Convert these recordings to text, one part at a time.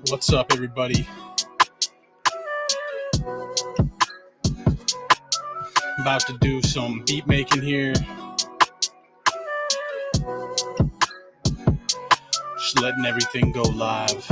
What's up, everybody? About to do some beat making here. Just letting everything go live.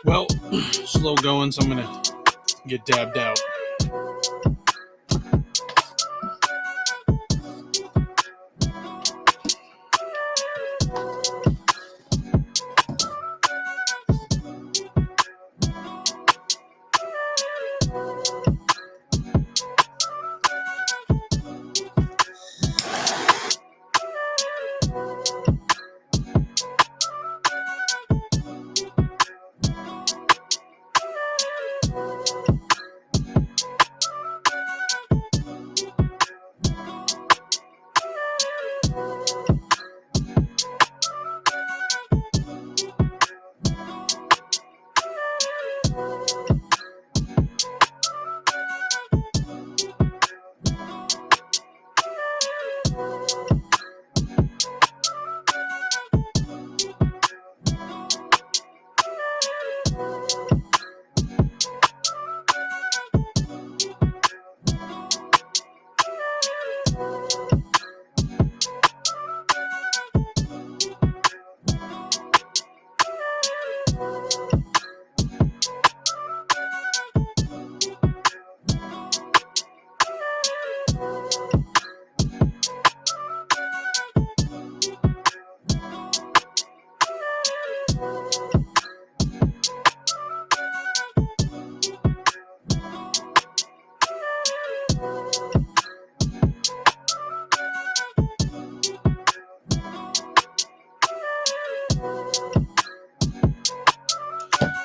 Well, slow going, so I'm gonna get dabbed out.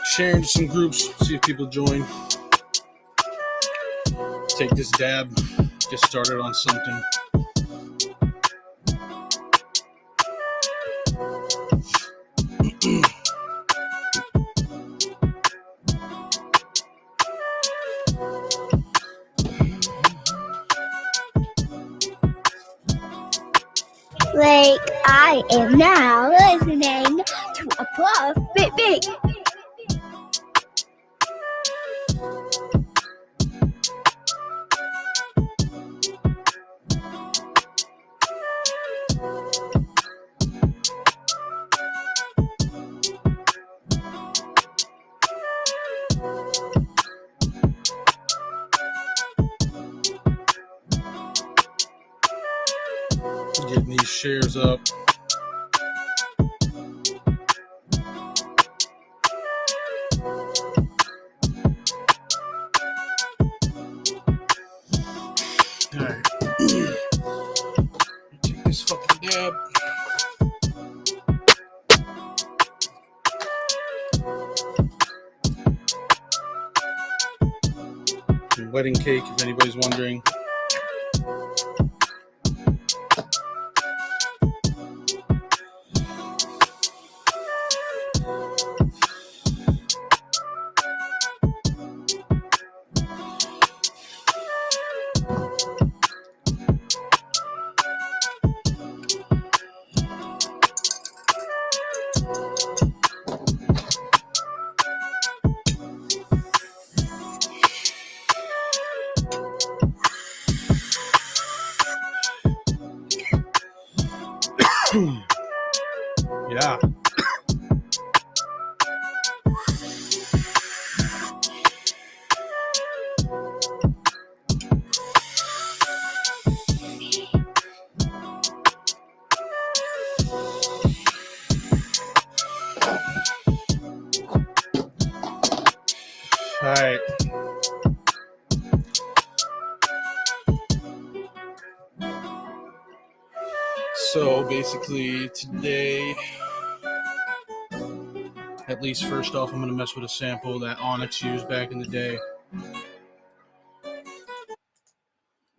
Sharing to some groups, see if people join. Take this dab, get started on something. Like, I am now listening to a Puff Big. Getting these shares up. Alright. Take this fucking dab. Wedding cake, if anybody's wondering. Yeah. basically today, at least first off, I'm going to mess with a sample that Onyx used back in the day.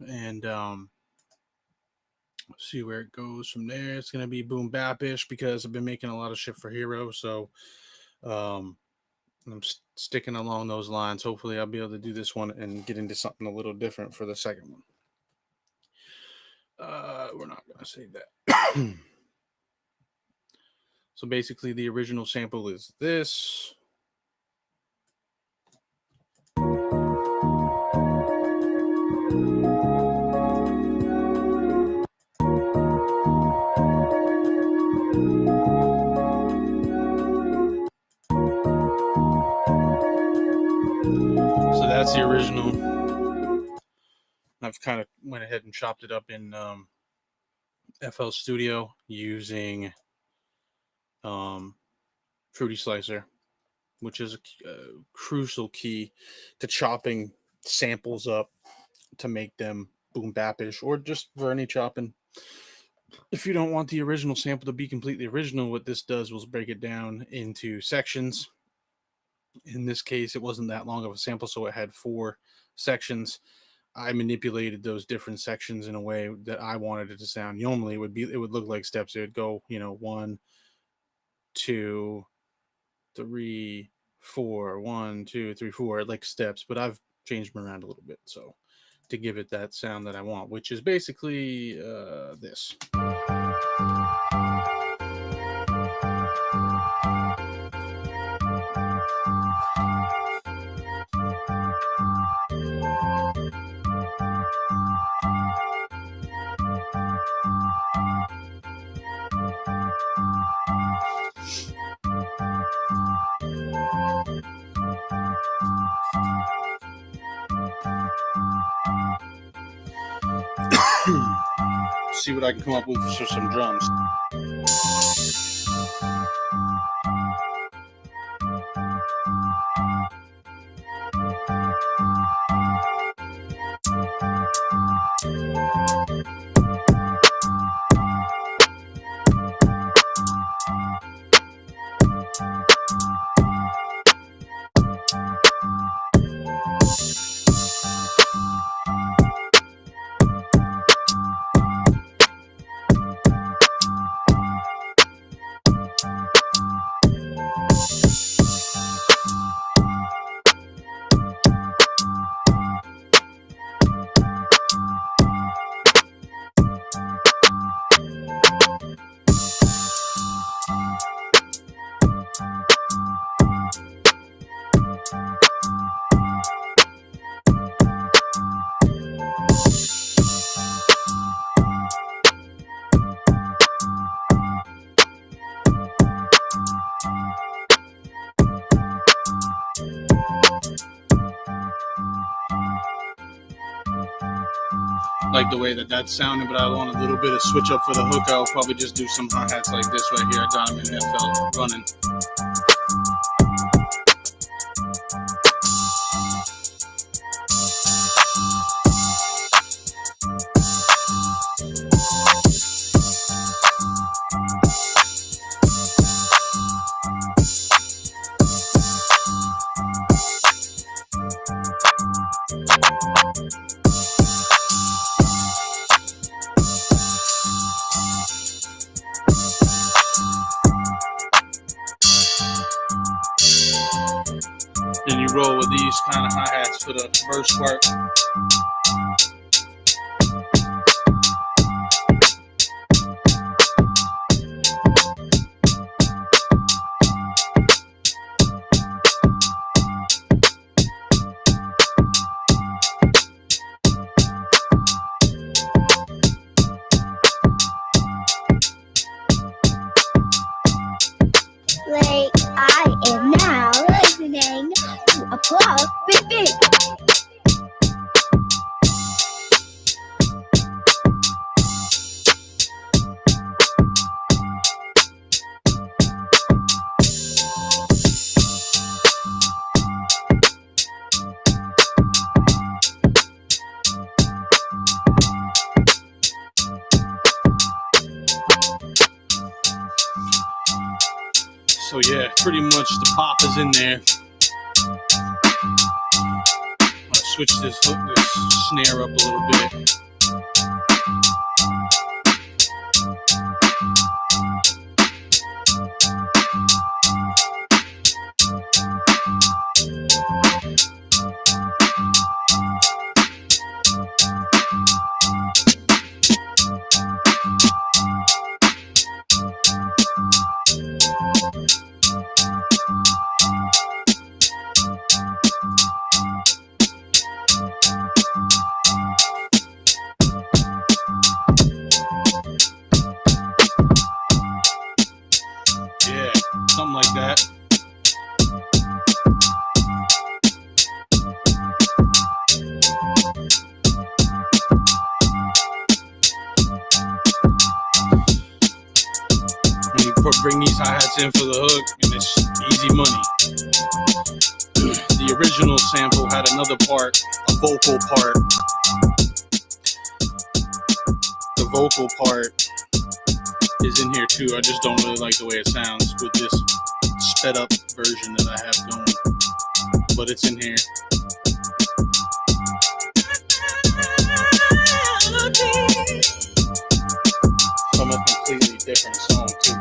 And see where it goes from there. It's going to be boom bap-ish because I've been making a lot of shit for Hero. So I'm sticking along those lines. Hopefully I'll be able to do this one and get into something a little different for the second one. We're not going to say that. So basically the original sample is this. So that's the original. I've kind of went ahead and chopped it up in FL Studio using Fruity Slicer, which is a crucial key to chopping samples up to make them boom bap-ish, or just for any chopping. If you don't want the original sample to be completely original, what this does was break it down into sections. In this case, it wasn't that long of a sample, so it had 4 sections. I manipulated those different sections in a way that I wanted it to sound. Normally, it would look like steps. It would go, 1, 2, 3, 4, 1, 2, 3, 4, like steps. But I've changed them around a little bit, so to give it that sound that I want, which is basically this. See what I can come up with for some drums. Like the way that's sounding, but I want a little bit of switch up for the hook. I'll probably just do some hi-hats like this right here. I got them in FL running. Then you roll with these kind of hi-hats for the first part. Like I am now listening to a Cookup Big. So yeah, pretty much the pop is in there. I'm gonna switch this snare up a little bit. Yeah, something like that. And you bring these hi-hats in for the hook, and it's easy money. The original sample had another part, a vocal part. The vocal part is in here too. I just don't really like the way it sounds with this sped up version that I have going, but it's in here. From a completely different song too.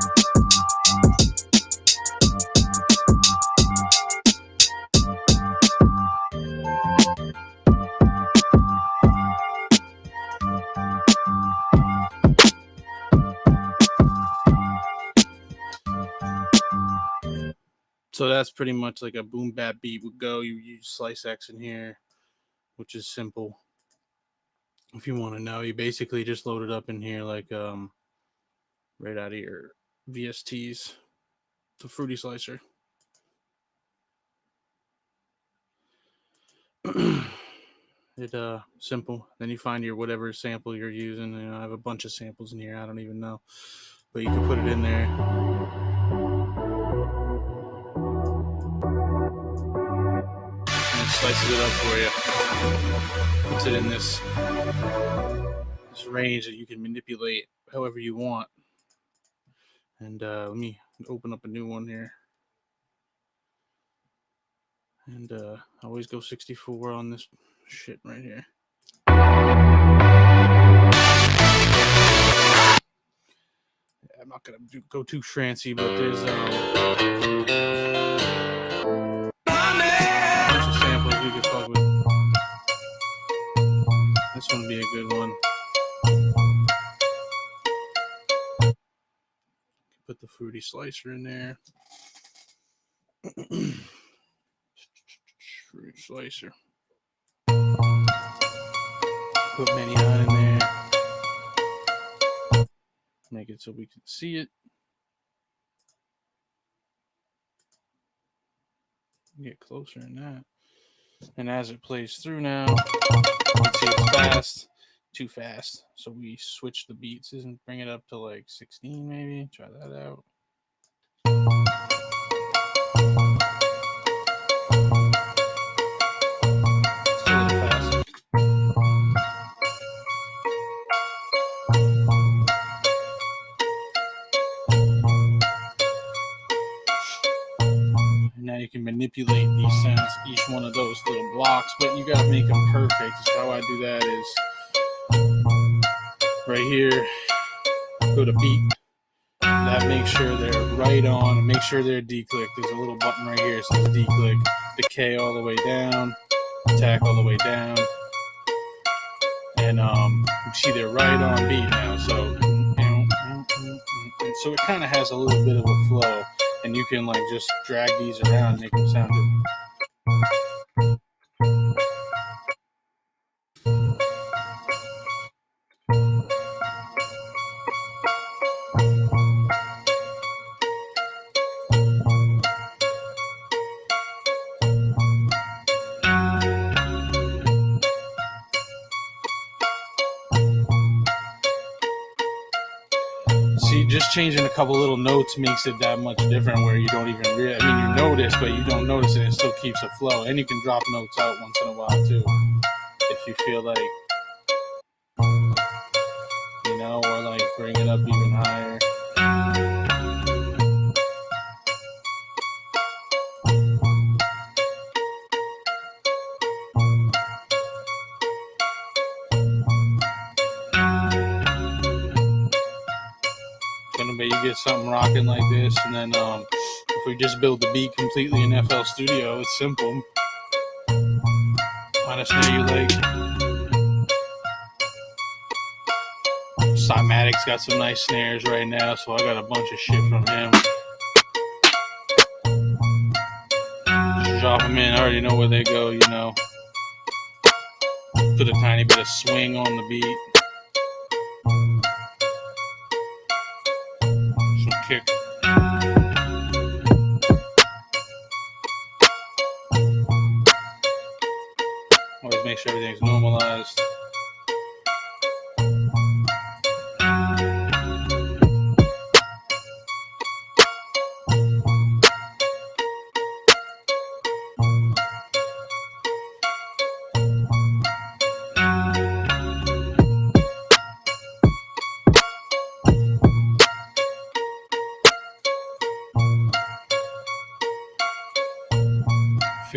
So that's pretty much like a boom bap beat would go. You use Slice X in here, which is simple. If you want to know, you basically just load it up in here like right out of your VSTs, the Fruity Slicer. Simple. Then you find your whatever sample you're using. You know, I have a bunch of samples in here. I don't even know, but you can put it in there. And it slices it up for you. Puts it in this range that you can manipulate however you want. And let me open up a new one here. And I always go 64 on this shit right here. I'm not gonna go too fancy, but there's a bunch of samples we could fuck with. This one would be a good one. Put the Fruity Slicer in there. Fruity Slicer. Put many on in there. Make it so we can see it. Get closer in that. And as it plays through now, you can see it's fast, too fast. So we switch the beats and bring it up to like 16 maybe. Try that out. Now you can manipulate these sounds, each one of those little blocks, but you gotta make them perfect. So how I do that is right here, go to beat. That makes sure they're right on and make sure they're declicked. There's a little button right here that says declick. Decay all the way down, attack all the way down. And you see they're right on beat now. So it kind of has a little bit of a flow. And you can like just drag these around, make them sound good. See, just changing a couple little notes makes it that much different where you don't even really, I mean, you notice, but you don't notice it. It still keeps a flow. And you can drop notes out once in a while, too, if you feel like, you know, or like bring it up even higher. get something rocking like this, and then if we just build the beat completely in FL Studio, it's simple. On a snare you like. Cymatic's got some nice snares right now, so I got a bunch of shit from him. Just drop them in. I already know where they go, you know. Put a tiny bit of swing on the beat. Some kick. Always make sure everything's normalized.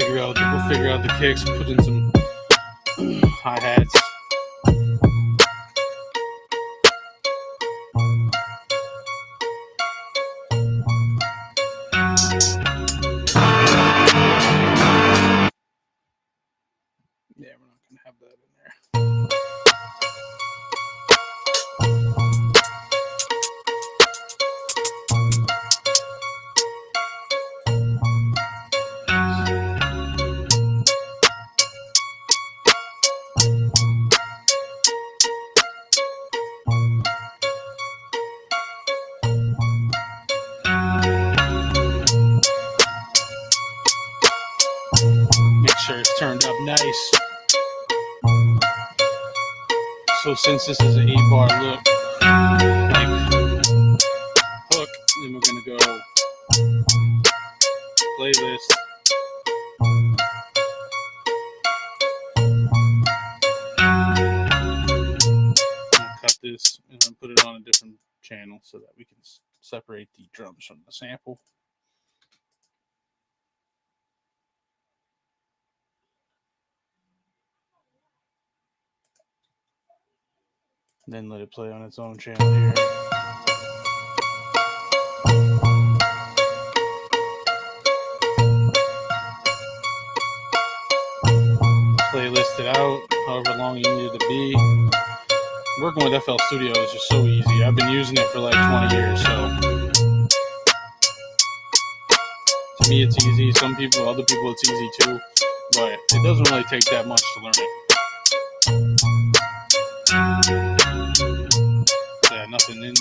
We'll figure out the kicks, put in some hi-hats. Yeah, we're not gonna have that in there. Make sure it's turned up nice. So since this is an 8-bar look, like hook, then we're gonna go playlist. I'll cut this and then put it on a different channel so that we can separate the drums from the sample. Then let it play on its own channel here. Playlist it out, however long you need it to be. Working with FL Studio is just so easy. I've been using it for like 20 years, so to me it's easy. Some people, other people it's easy too, but it doesn't really take that much to learn it. Yeah, nothing in.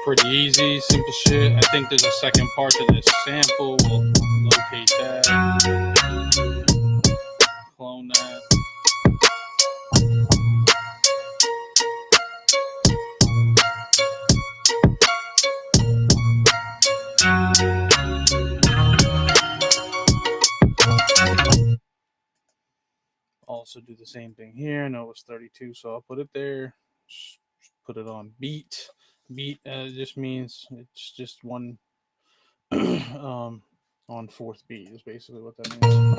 Pretty easy, simple shit. I think there's a second part to this sample. We'll locate that, clone that. Also do the same thing here. I know it's 32, so I'll put it there. Just put it on beat. Beat just means it's just one on fourth beat is basically what that means. I'm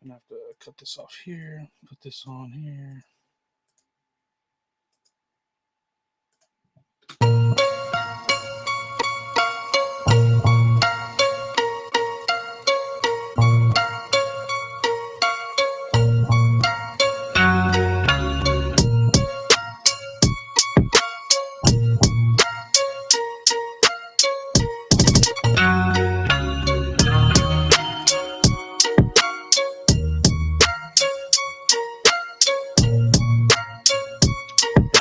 gonna have to cut this off here, put this on here.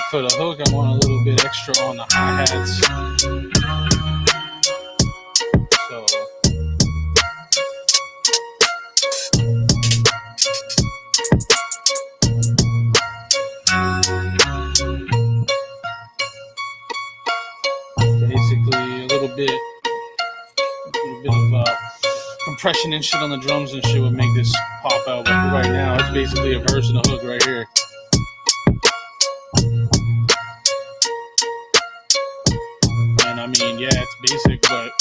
for the hook, I want a little bit extra on the hi-hats. So basically a little bit of compression and shit on the drums and shit would make this pop out. But for right now, it's basically a verse and a hook right here. And I mean, yeah, it's basic, but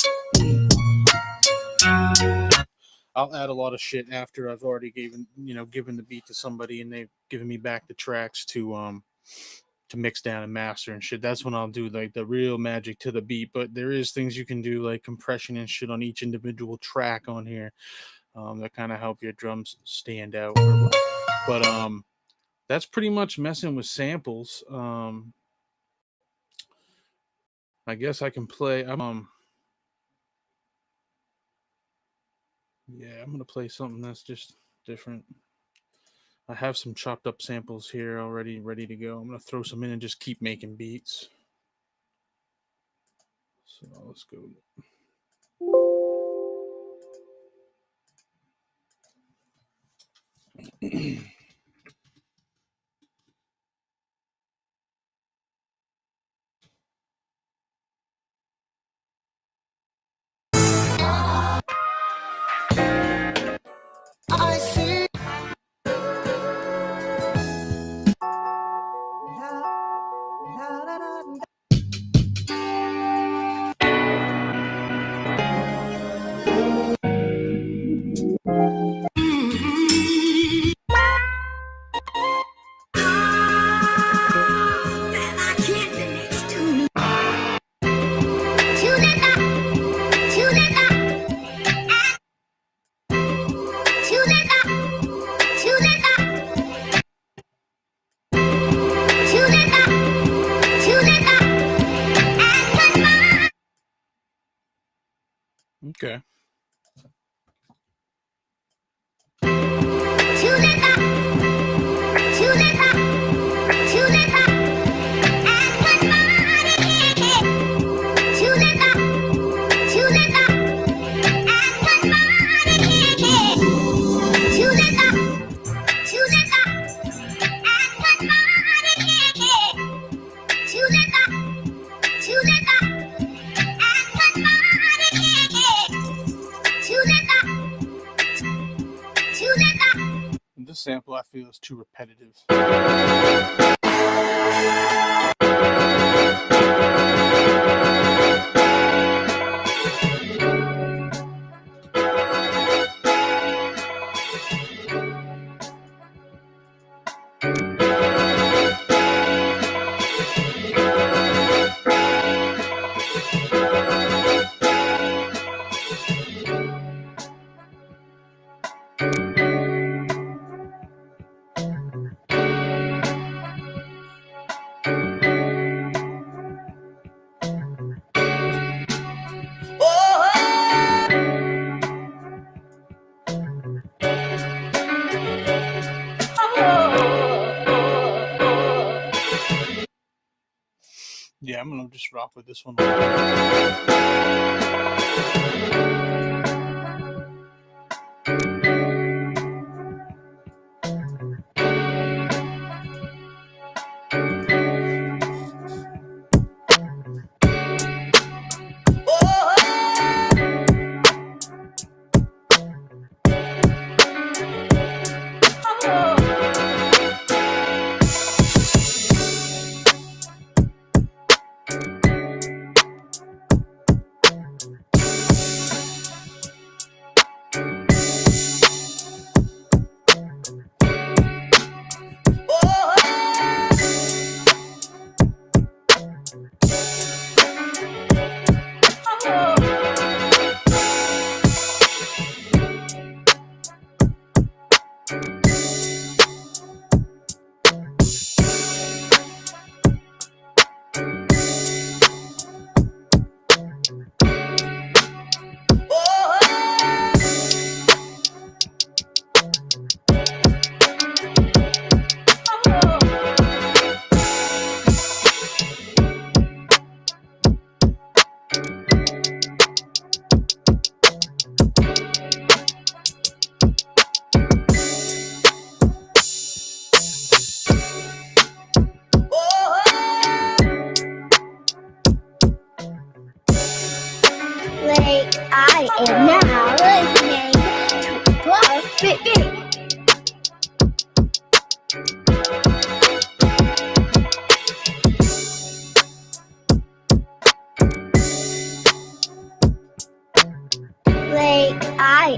I'll add a lot of shit after I've already given the beat to somebody and they've given me back the tracks to mix down and master and shit. That's when I'll do like the real magic to the beat. But there is things you can do like compression and shit on each individual track on here that kind of help your drums stand out. But that's pretty much messing with samples. I guess I can play. I'm gonna play something that's just different. I have some chopped up samples here already ready to go. I'm gonna throw some in and just keep making beats. So let's go. I see. Okay. This sample I feel is too repetitive. Yeah, I'm gonna just rock with this one.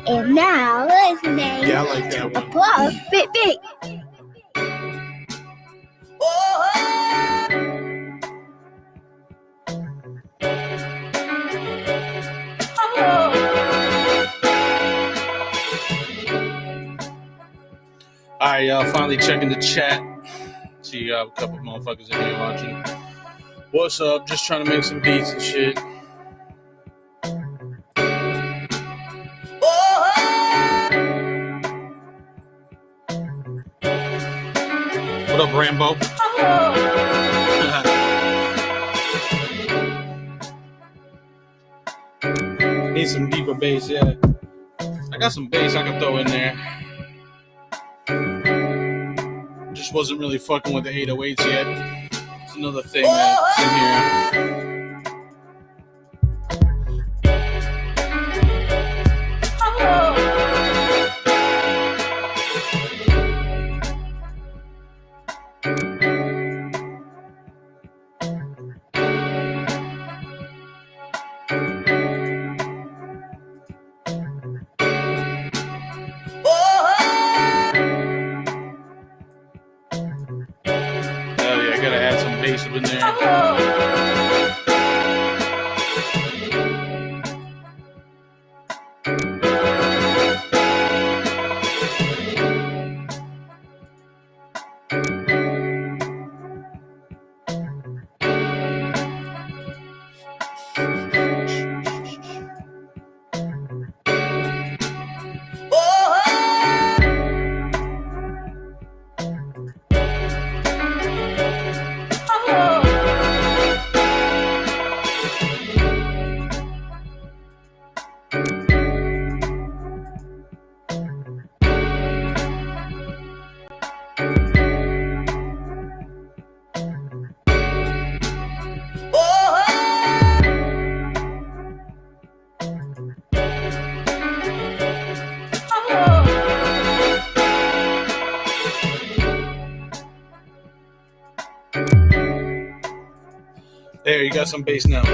I am now listening Yeah, I like that to one. Puff Big Big. Alright, y'all, finally checking the chat. See, you got a couple motherfuckers in here watching. What's up? Just trying to make some beats and shit. What up, Rambo? Need some deeper bass, yeah. I got some bass I can throw in there. Just wasn't really fucking with the 808s yet. It's another thing that's in here. Hell yeah, I gotta add some bass up in there. There, you got some bass now.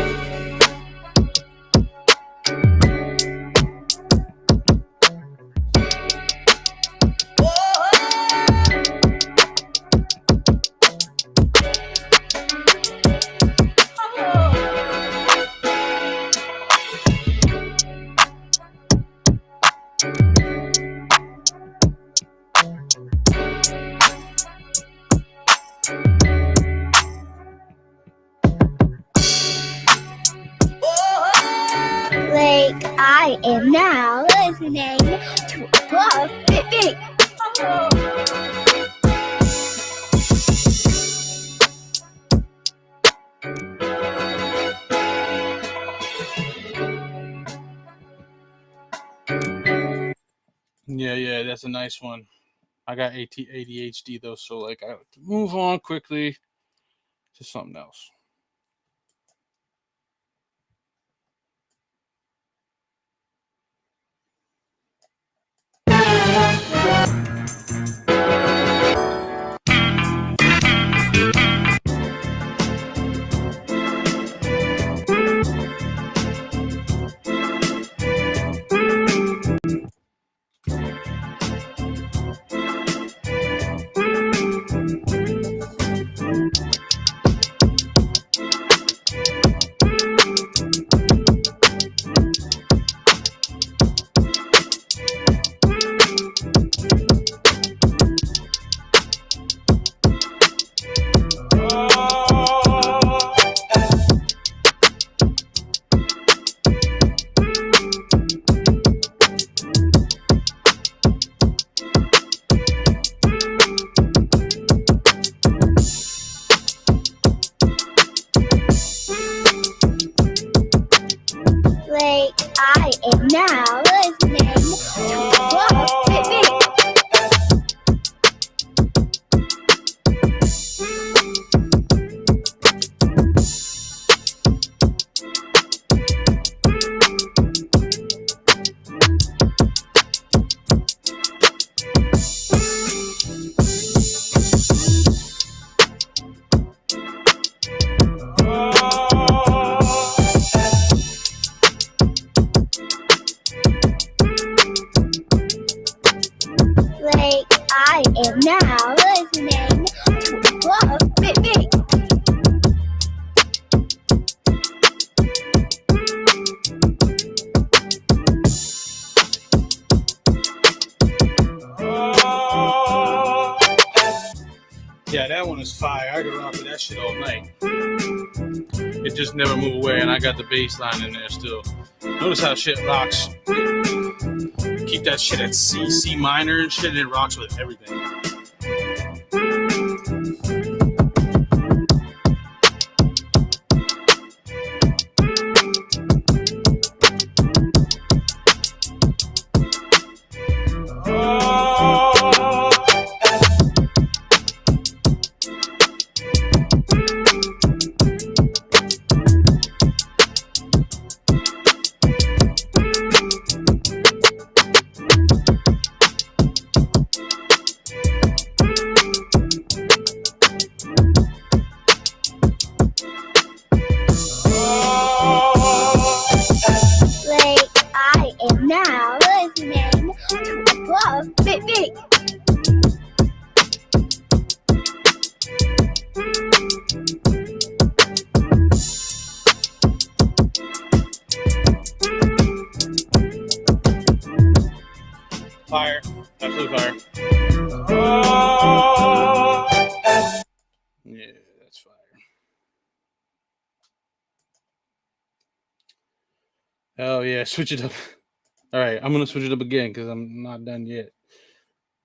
Like I am now listening to Puff Big Big. Yeah, that's a nice one. I got ADHD though, so like I have to move on quickly to something else. Like I am now listening to Puff Big Big. I am now listening to a Puff Big Big. Yeah, that one is fire. I could rock with that shit all night. It just never move away, and I got the bass line in there still. Notice how shit rocks. Keep that shit at C minor and shit, and it rocks with everything. Now listening to a Puff Big Big. Fire. Absolute fire. Yeah, that's fire. Oh yeah, switch it up. All right, I'm gonna switch it up again because I'm not done yet.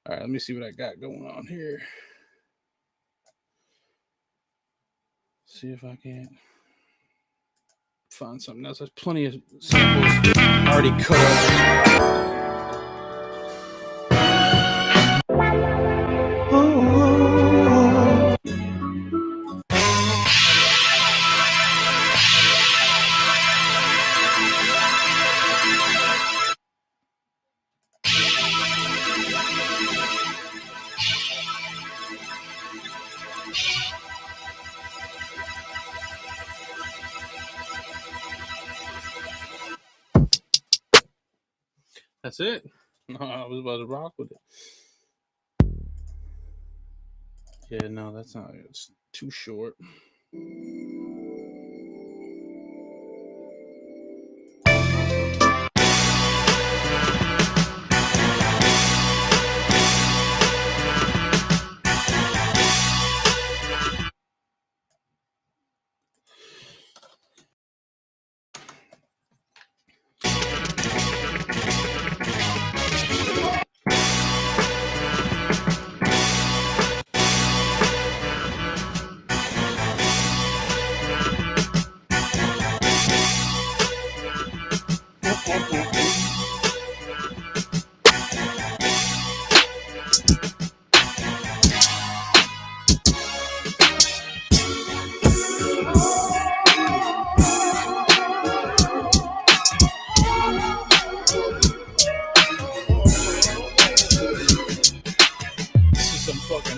All right, let me see what I got going on here. See if I can find something else. There's plenty of samples already cut up. That's it. I was about to rock with it. Yeah, no, that's not. It's too short.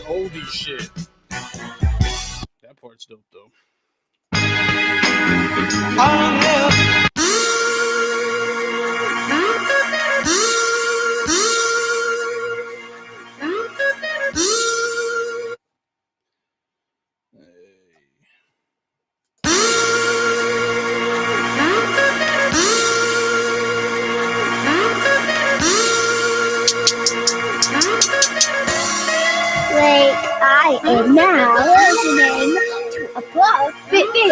Oldie shit. That part's dope though. Oh yeah. I am now listening to a Puff Big Big.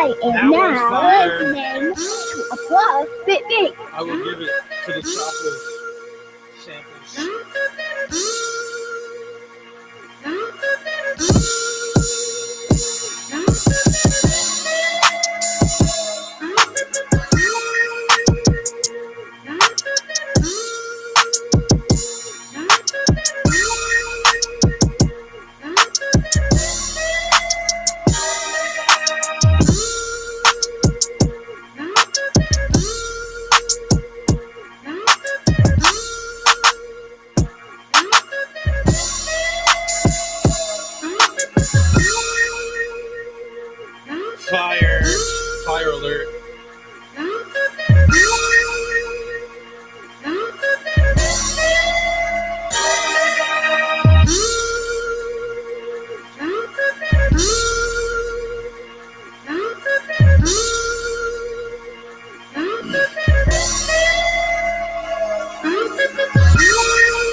I am now listening to a Fluff Bit Big. I will give it to the chocolate samples. Fire alert.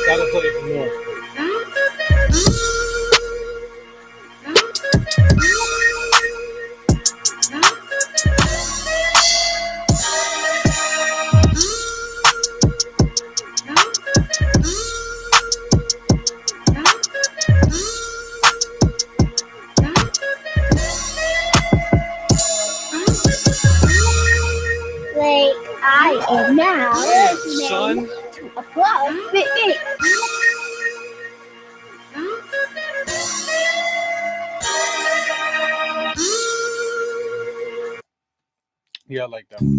Gotta play it more. I am now listening Son. to a Fluff Bit Big. Yeah, I like that one.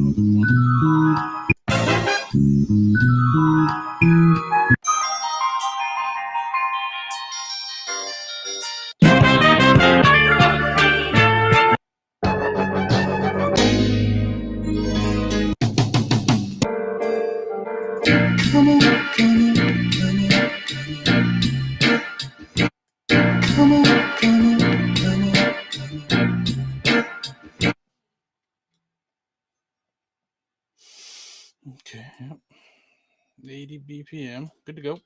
Okay, yep. 80 BPM. Good to go.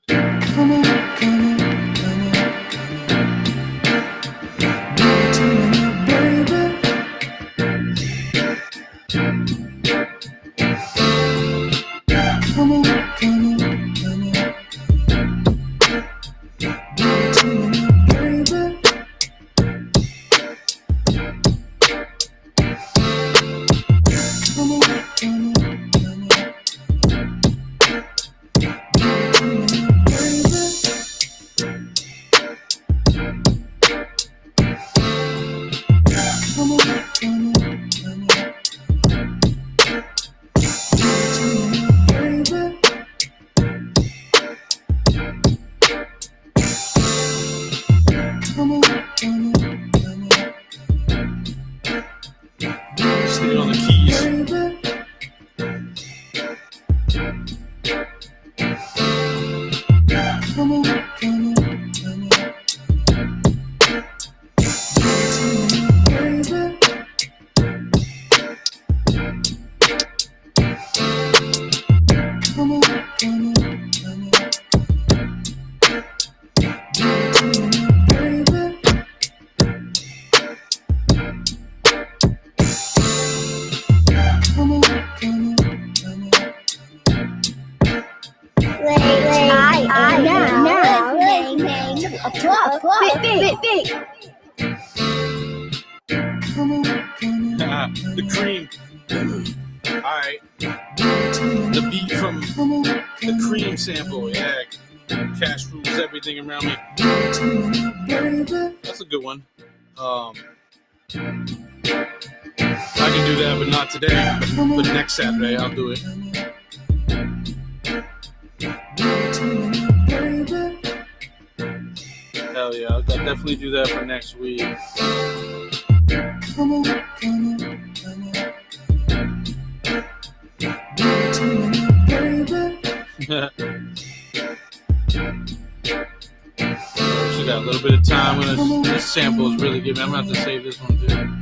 Sticking on the keys. I am now listening to a Fluff Bit Big. The cream. Alright. The beat from the cream sample. Yeah. Cash rules everything around me. That's a good one. I can do that, but not today. But next Saturday, I'll do it. Hell yeah, I'll definitely do that for next week. She got a little bit of time when this sample is really good. I'm gonna have to save this one too.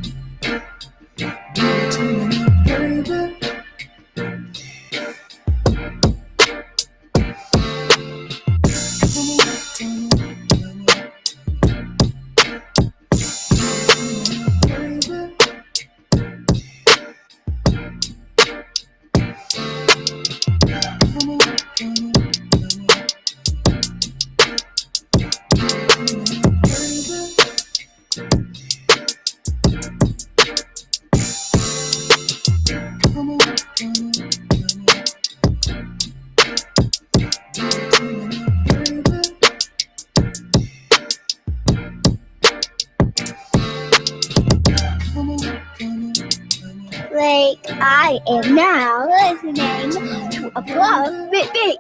Like I am now listening to a Puff Big Big.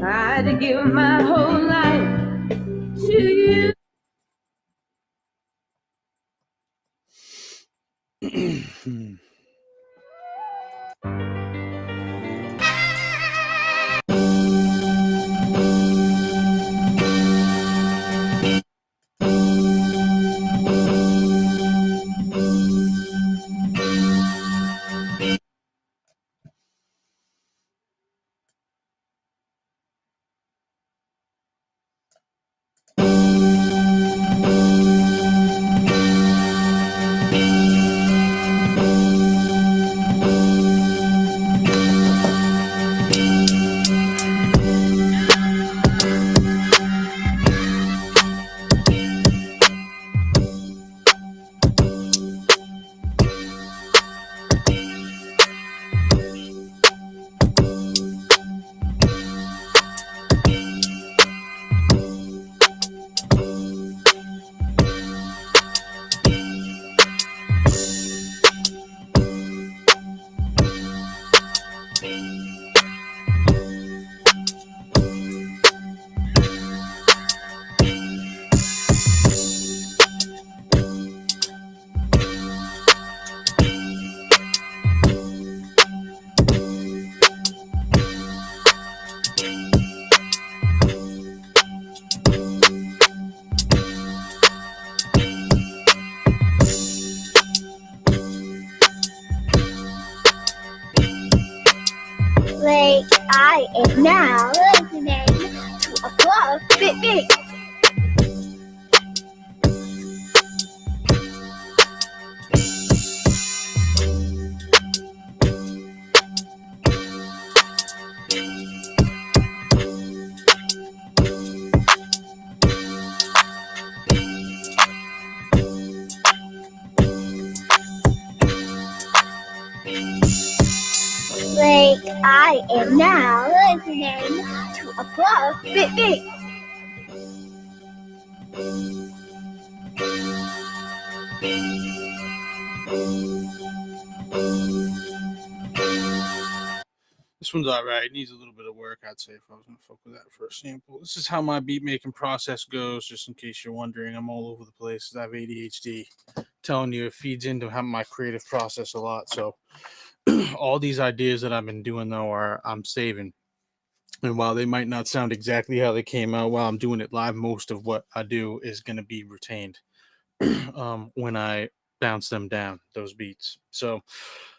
I had to give my whole life to you. Like I am now listening to a Puff Big Big. Like I am now listening to a Puff Big Big. This one's all right. It needs a little bit of work, I'd say, if I was going to fuck with that for a sample. This is how my beat making process goes, just in case you're wondering. I'm all over the place. I have ADHD. Telling you, it feeds into my creative process a lot. So all these ideas that I've been doing, though, I'm saving. And while they might not sound exactly how they came out while I'm doing it live, most of what I do is going to be retained when I bounce them down, those beats. So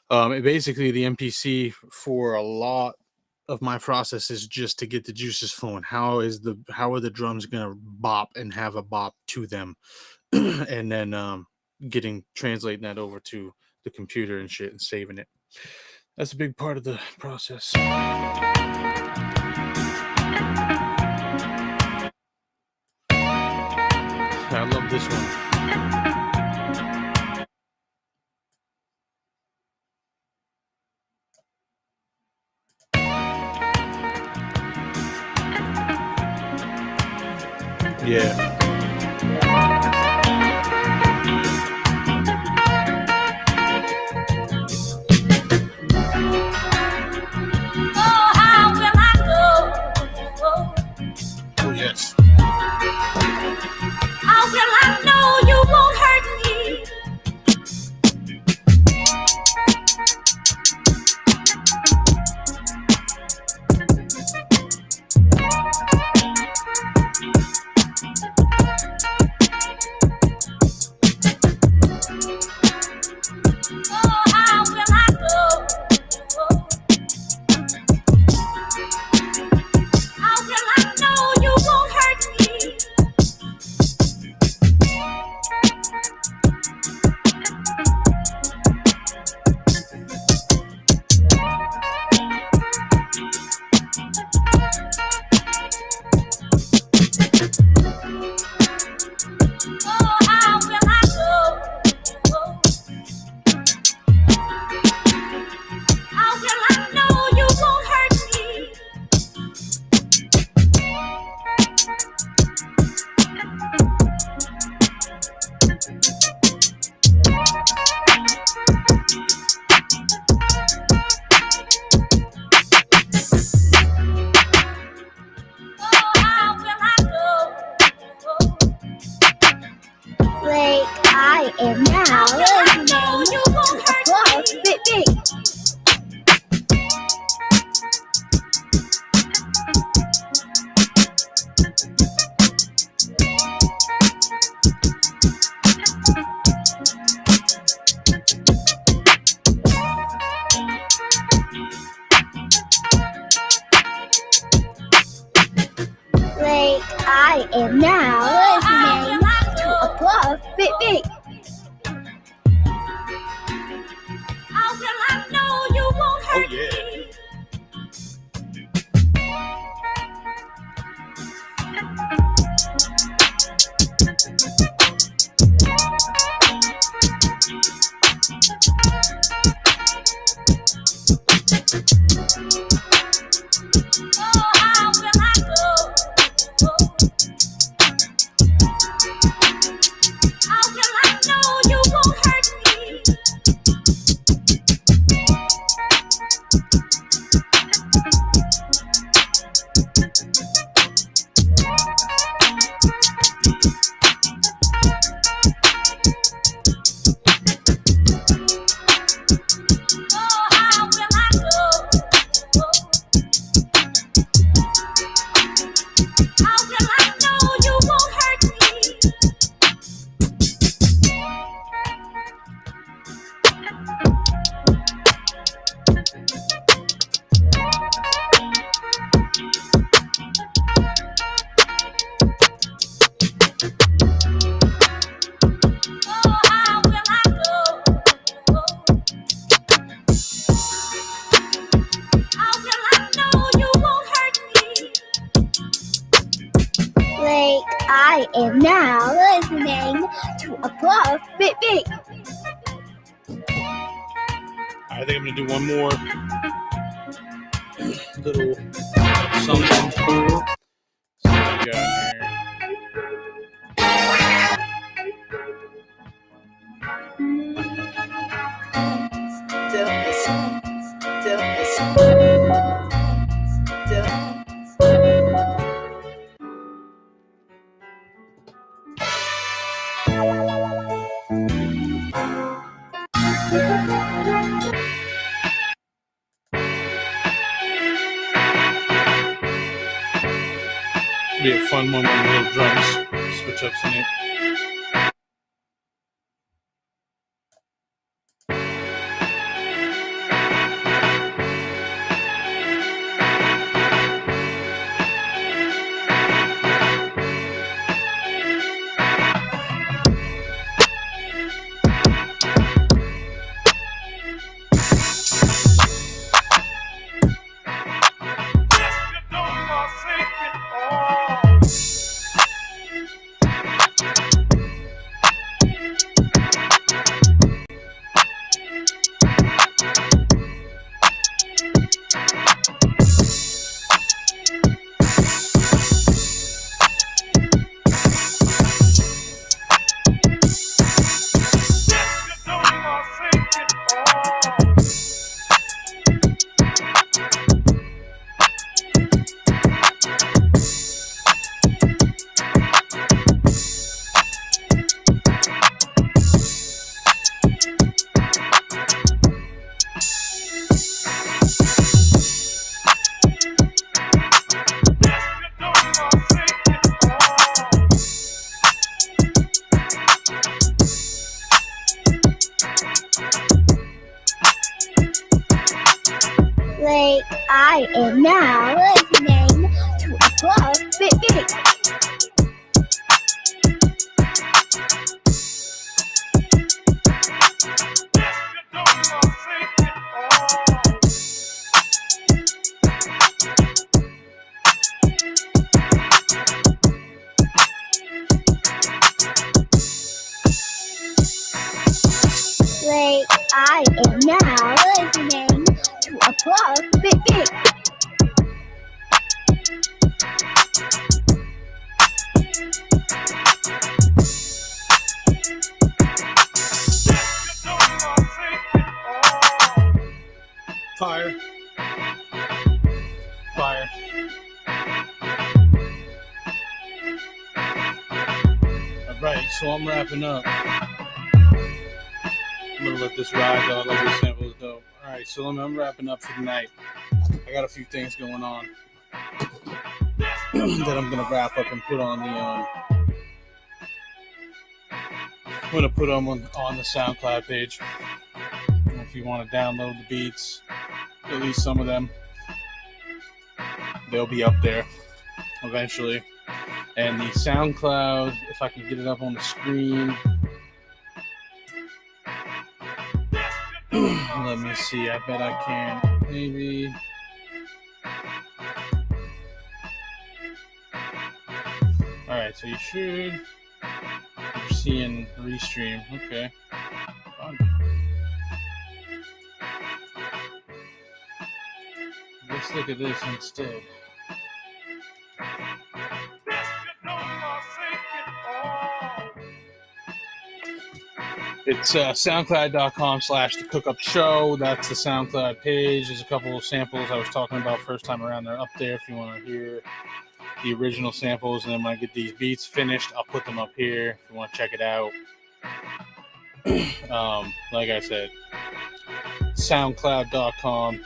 basically the MPC for a lot of my process is just to get the juices flowing. How are the drums going to bop and have a bop to them? And then translating that over to the computer and shit and saving it. That's a big part of the process. I love this one. Yeah. Oh, how will I know? Oh, yes. How will I know you won't hurt me? am now listening to a club big big. Like I am now listening to a club big big. How will I know you won't Oh hurt yeah. me? Oh, how will I know? How will I know you won't hurt me? Oh, how will I know? How will I know you won't hurt me? Oh, how will I know? How will I know you won't hurt me? Like I am now listening to a club big big. I think I'm gonna do one more little something. See what I got here. It'll be a fun one with little drums. Switch up some. Like I am now listening to a club big big. Like I am now listening to a club big big. Fire. Fire. All right, so I'm wrapping up. I'm gonna let this ride though. I love this sample is dope. All right, so I'm wrapping up for the night. I got a few things going on that I'm gonna wrap up and put on the I'm gonna put them on the SoundCloud page. If you want to download the beats, at least some of them, they'll be up there eventually. And the SoundCloud, if I can get it up on the screen. Let me see. I bet I can. Maybe. Alright, so you should. You're seeing Restream. Okay. Fun. Let's look at this instead. It's soundcloud.com/the Cookup Show. That's the SoundCloud page. There's a couple of samples I was talking about first time around. They're up there if you want to hear the original samples. And then when I get these beats finished, I'll put them up here if you want to check it out. Like I said, soundcloud.com/the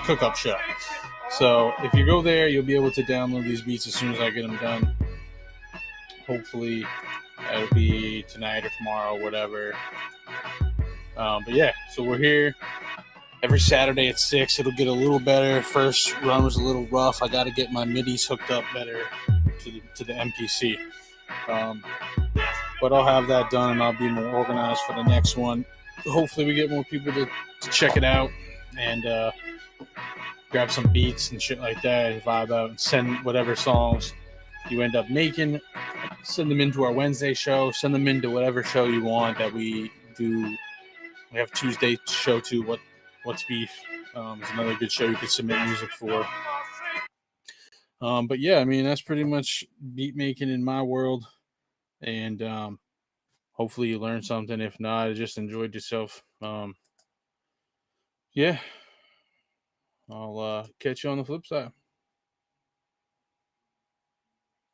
Cookup Show. So if you go there, you'll be able to download these beats as soon as I get them done. Hopefully it'll be tonight or tomorrow, whatever. But yeah, so we're here every Saturday at 6. It'll get a little better. First run was a little rough. I got to get my MIDIs hooked up better to the MPC. But I'll have that done and I'll be more organized for the next one. Hopefully we get more people to check it out and grab some beats and shit like that and vibe out and send whatever songs you end up making. Send them into our Wednesday show. Send them into whatever show you want that we do. We have Tuesday show too. What's Beef? Is another good show you could submit music for. But yeah, I mean that's pretty much beat making in my world. And hopefully you learned something. If not, just enjoyed yourself. Yeah, I'll catch you on the flip side.